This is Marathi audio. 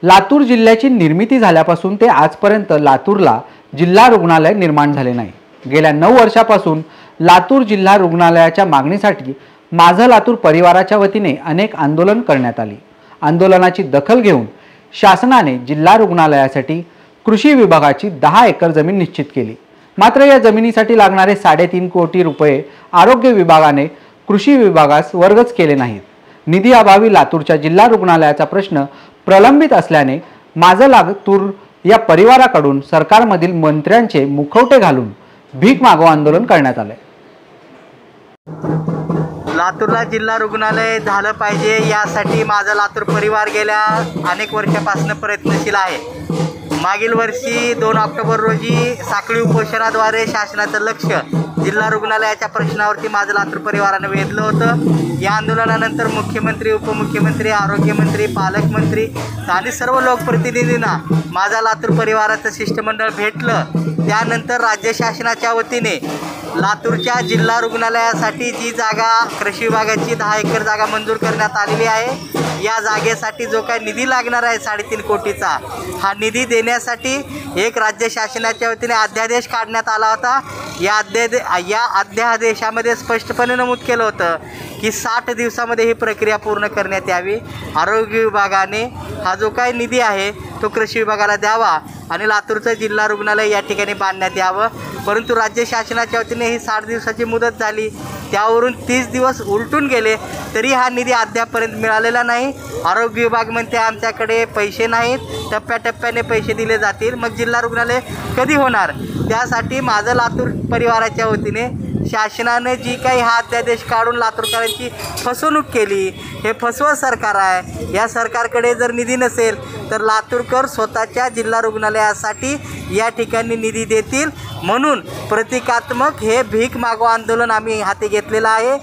लातूर जिल्ह्याची निर्मिती झाल्यापासून ते आजपर्यंत लातूरला जिल्हा रुग्णालय निर्माण झाले नाही। गेल्या 9 वर्षापासून लातूर जिल्हा रुग्णालयाच्या मागणीसाठी माझं लातूर परिवाराच्या वतीने अनेक आंदोलन करण्यात आली। आंदोलनाची दखल घेऊन शासनाने जिल्हा रुग्णालयासाठी कृषी विभागाची 10 एकर जमीन निश्चित केली। मात्र या जमिनीसाठी लागणारे 3.5 कोटी रुपये आरोग्य विभागाने कृषी विभागास वर्गच केले नाहीत। निधी अभावी लातूरच्या जिल्हा रुग्णालयाचा प्रश्न प्रलंबित असल्याने माझं लातूर या परिवाराकडून सरकारमधील मंत्र्यांचे मुखवटे घालून भीक मागो आंदोलन करण्यात आले। लातूरला जिल्हा रुग्णालय झालं पाहिजे यासाठी माझा लातूर परिवार गेल्या अनेक वर्षापासून प्रयत्नशील आहे। मागील वर्षी 2 ऑक्टोबर रोजी साखळी उपोषणाद्वारे शासनाचं लक्ष जिल्हा रुग्णालयाच्या प्रश्नावरती माझं लातूर परिवाराने वेधलं होतं। या आंदोलनानंतर मुख्यमंत्री, उपमुख्यमंत्री, आरोग्यमंत्री, पालकमंत्री आणि सर्व लोकप्रतिनिधींना माझा लातूर परिवाराचं शिष्टमंडळ भेटलं। त्यानंतर राज्य शासनाच्या वतीने लातूरच्या जिल्हा रुग्णालयासाठी जी जागा कृषी विभागाची 10 एकर जागा मंजूर करण्यात आलेली आहे, या जागेसाठी जो काही निधी लागणार आहे 3.5 कोटीचा, हा निधी देण्यासाठी एक राज्य शासनाच्या वतीने अध्यादेश काढण्यात आला होता। या अध्यादेशामध्ये स्पष्टपणे नमूद केलं होतं की 60 दिवसामध्ये ही प्रक्रिया पूर्ण करण्यात यावी। आरोग्य विभागाने हा जो काही निधी आहे तो कृषी विभागाला द्यावा आणि लातूरचं जिल्हा रुग्णालय या ठिकाणी बांधण्यात यावं। परंतु राज्य शासनाच्या वतीने ही 60 दिवसाची मुदत झाली, त्यावरून 30 दिवस उलटून गेले तरी हा निधी अद्यापर्यंत मिळालेला नाही। आरोग्य विभाग म्हणते आमच्याकडे पैसे नाहीत, टप्प्याटप्प्याने पैसे दिले जातील, मग जिल्हा रुग्णालय कधी होणार? त्यासाठी माझं लातूर परिवाराच्या वतीने शासनाने जी काही हा अध्यादेश काढून लातूरकरांची फसवणूक केली, हे फसवं सरकार आहे। या सरकारकडे जर निधी नसेल तर लातूरकर स्वतःच्या जिल्हा रुग्णालयासाठी या ठिकाणी निधी देतील, म्हणून प्रतिकात्मक हे भीक मागो आंदोलन आम्ही हाती घेतलेलं आहे।